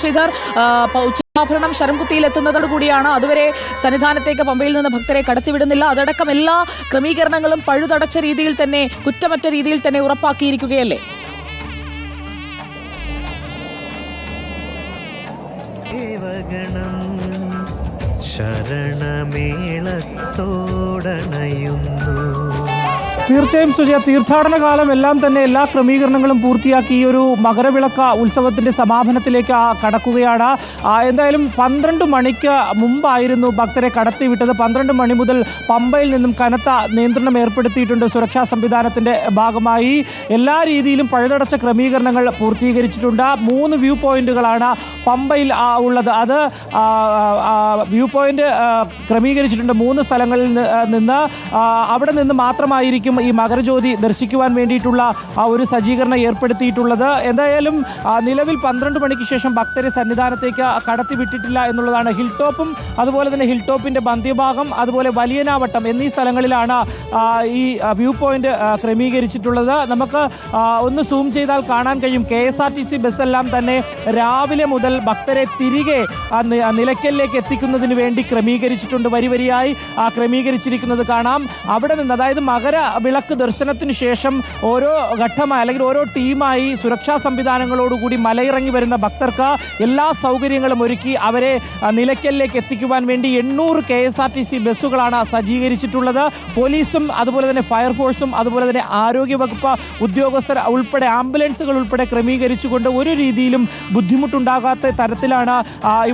ശ്രീധർ, ഉച്ചാഭരണം ശരംകുത്തിയിലെത്തുന്നതോടുകൂടിയാണ്. അതുവരെ സന്നിധാനത്തേക്ക് പമ്പയിൽ നിന്ന് ഭക്തരെ കടത്തിവിടുന്നില്ല. അതടക്കം എല്ലാ ക്രമീകരണങ്ങളും പഴുതടച്ച രീതിയിൽ തന്നെ, കുറ്റമറ്റ രീതിയിൽ തന്നെ ഉറപ്പാക്കിയിരിക്കുകയല്ലേ? തീർച്ചയായും സുജയ, തീർത്ഥാടന കാലം എല്ലാം തന്നെ എല്ലാ ക്രമീകരണങ്ങളും പൂർത്തിയാക്കി ഈ ഒരു മകരവിളക്ക് ഉത്സവത്തിന്റെ സമാപനത്തിലേക്ക് കടക്കുകയാണ്. എന്തായാലും 12 മണിക്ക് മുമ്പായിരുന്നു ഭക്തരെ കടത്തിവിട്ടത്. 12 മണി മുതൽ പമ്പയിൽ നിന്നും കനത്ത നിയന്ത്രണം ഏർപ്പെടുത്തിയിട്ടുണ്ട്. സുരക്ഷാ സംവിധാനത്തിന്റെ ഭാഗമായി എല്ലാ രീതിയിലും പഴുതടച്ച ക്രമീകരണങ്ങൾ പൂർത്തീകരിച്ചിട്ടുണ്ട്. 3 വ്യൂ പോയിന്റുകളാണ് പമ്പയിൽ ഉള്ളത്. അത് വ്യൂ പോയിന്റ് ക്രമീകരിച്ചിട്ടുണ്ട് 3 സ്ഥലങ്ങളിൽ നിന്ന്. അവിടെ നിന്ന് മാത്രമായിരിക്കും ഈ മകരജ്യോതി ദർശിക്കുവാൻ വേണ്ടിയിട്ടുള്ള ഒരു സജ്ജീകരണം ഏർപ്പെടുത്തിയിട്ടുള്ളത്. എന്തായാലും നിലവിൽ 12 മണിക്ക് ശേഷം ഭക്തരെ സന്നിധാനത്തേക്ക് കടത്തിവിട്ടിട്ടില്ല എന്നുള്ളതാണ്. ഹിൽ ടോപ്പും അതുപോലെ തന്നെ ഹിൽ ടോപ്പിന്റെ മധ്യഭാഗം, അതുപോലെ വലിയനാവട്ടം എന്നീ സ്ഥലങ്ങളിലാണ് ഈ വ്യൂ പോയിന്റ് ക്രമീകരിച്ചിട്ടുള്ളത്. നമുക്ക് ഒന്ന് സൂം ചെയ്താൽ കാണാൻ കഴിയും. KSRTC ബസ്സെല്ലാം തന്നെ രാവിലെ മുതൽ ഭക്തരെ തിരികെ നിലയ്ക്കലിലേക്ക് എത്തിക്കുന്നതിന് വേണ്ടി ക്രമീകരിച്ചിട്ടുണ്ട്. വരിവരിയായി ക്രമീകരിച്ചിരിക്കുന്നത് കാണാം. അവിടെ നിന്ന്, അതായത് വിളക്ക് ദർശനത്തിന് ശേഷം ഓരോ ഘട്ടമായി അല്ലെങ്കിൽ ഓരോ ടീമായി സുരക്ഷാ സംവിധാനങ്ങളോടുകൂടി മലയിറങ്ങി വരുന്ന ഭക്തർക്ക് എല്ലാ സൗകര്യങ്ങളും ഒരുക്കി അവരെ നിലയ്ക്കലിലേക്ക് എത്തിക്കുവാൻ വേണ്ടി 800 KSRTC ബസ്സുകളാണ് സജ്ജീകരിച്ചിട്ടുള്ളത്. പോലീസും അതുപോലെ തന്നെ ഫയർഫോഴ്സും അതുപോലെ തന്നെ ആരോഗ്യവകുപ്പ് ഉദ്യോഗസ്ഥർ ഉൾപ്പെടെ ആംബുലൻസുകൾ ഉൾപ്പെടെ ക്രമീകരിച്ചുകൊണ്ട് ഒരു രീതിയിലും ബുദ്ധിമുട്ടുണ്ടാകാത്ത തരത്തിലാണ്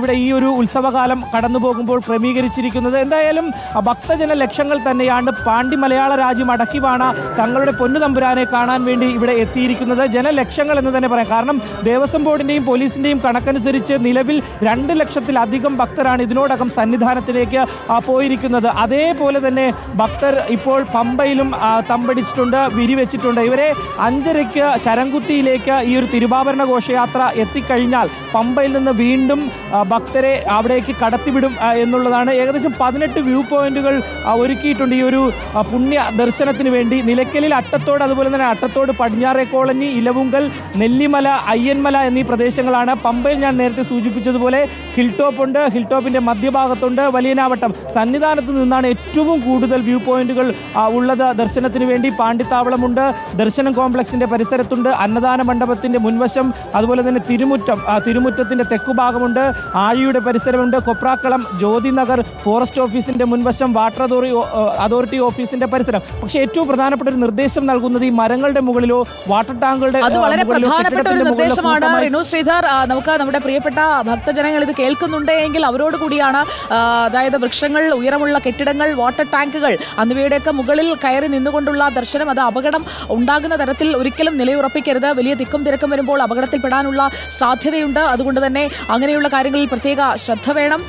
ഇവിടെ ഈ ഒരു ഉത്സവകാലം കടന്നു പോകുമ്പോൾ ക്രമീകരിച്ചിരിക്കുന്നത്. എന്തായാലും ഭക്തജന ലക്ഷങ്ങൾ തന്നെയാണ് പാണ്ടി മലയാള രാജ്യം അടക്കിവാണ് തങ്ങളുടെ പൊന്നു തമ്പുരാനെ കാണാൻ വേണ്ടി ഇവിടെ എത്തിയിരിക്കുന്നത്. ജനലക്ഷങ്ങൾ എന്ന് തന്നെ പറയാം. കാരണം ദേവസ്വം ബോർഡിന്റെയും പോലീസിന്റെയും കണക്കനുസരിച്ച് നിലവിൽ 2 ലക്ഷത്തിലധികം ഭക്തരാണ് ഇതിനോടകം സന്നിധാനത്തിലേക്ക് പോയിരിക്കുന്നത്. അതേപോലെ തന്നെ ഭക്തർ ഇപ്പോൾ പമ്പയിലും തമ്പടിച്ചിട്ടുണ്ട്, വിരിവെച്ചിട്ടുണ്ട്. ഇവരെ 5:30 ശരംകുത്തിയിലേക്ക് ഈ ഒരു തിരുവാഭരണ ഘോഷയാത്ര എത്തിക്കഴിഞ്ഞാൽ പമ്പയിൽ നിന്ന് വീണ്ടും ഭക്തരെ അവിടേക്ക് കടത്തിവിടും എന്നുള്ളതാണ്. ഏകദേശം 18 വ്യൂ പോയിന്റുകൾ ഒരുക്കിയിട്ടുണ്ട് ഈ ഒരു പുണ്യ ദർശനത്തിന് വേണ്ടി. നിലയ്ക്കലിൽ അട്ടത്തോട്, അതുപോലെ തന്നെ അട്ടത്തോട്, പടിഞ്ഞാറേ കോളനി, ഇലവുങ്കൽ, നെല്ലിമല, അയ്യന്മല എന്നീ പ്രദേശങ്ങളാണ്. പമ്പയിൽ ഞാൻ നേരത്തെ സൂചിപ്പിച്ചതുപോലെ ഹിൽ ടോപ്പ് ഉണ്ട്. ഹിൽ ടോപ്പിന്റെ മധ്യഭാഗത്തുണ്ട് വലിയനാവട്ടം. സന്നിധാനത്ത് നിന്നാണ് ഏറ്റവും കൂടുതൽ വ്യൂ പോയിന്റുകൾ ഉള്ളത് ദർശനത്തിന് വേണ്ടി. പാണ്ടിത്താവളമുണ്ട്, ദർശനം കോംപ്ലക്സിന്റെ പരിസരത്തുണ്ട്, അന്നദാന മണ്ഡപത്തിന്റെ മുൻവശം, അതുപോലെ തന്നെ തിരുമുറ്റത്തിന്റെ തെക്കുഭാഗമുണ്ട്, ആഴിയുടെ പരിസരമുണ്ട്, കൊപ്രാക്കളം, ജ്യോതി നഗർ, ഫോറസ്റ്റ് ഓഫീസിന്റെ മുൻവശം, വാട്ടർ അതോറിറ്റി ഓഫീസിന്റെ പരിസരം. പക്ഷേ ഏറ്റവും പ്രധാനപ്പെട്ട ഒരു നിർദ്ദേശം നൽകുന്നത് ഈ മരങ്ങളുടെ മുകളിലോ വാട്ടർ ടാങ്കുകളുടെ, അത് വളരെ പ്രധാനപ്പെട്ട ഒരു നിർദ്ദേശമാണ് റിനു ശ്രീധർ. നമുക്ക് നമ്മുടെ പ്രിയപ്പെട്ട ഭക്തജനങ്ങൾ ഇത് കേൾക്കുന്നുണ്ട് എങ്കിൽ അവരോട് കൂടിയാണ്. അതായത് വൃക്ഷങ്ങൾ, ഉയരമുള്ള കെട്ടിടങ്ങൾ, വാട്ടർ ടാങ്കുകൾ എന്നിവയുടെയൊക്കെ മുകളിൽ കയറി നിന്നുകൊണ്ടുള്ള ദർശനം, അത് അപകടം ഉണ്ടാകുന്ന തരത്തിൽ ഒരിക്കലും നിലയുറപ്പിക്കരുത്. വലിയ തിക്കും തിരക്കും വരുമ്പോൾ അപകടത്തിൽപ്പെടാനുള്ള സാധ്യതയുണ്ട്. അതുകൊണ്ട് തന്നെ അങ്ങനെയുള്ള കാര്യങ്ങളിൽ പ്രത്യേക ശ്രദ്ധ വേണം.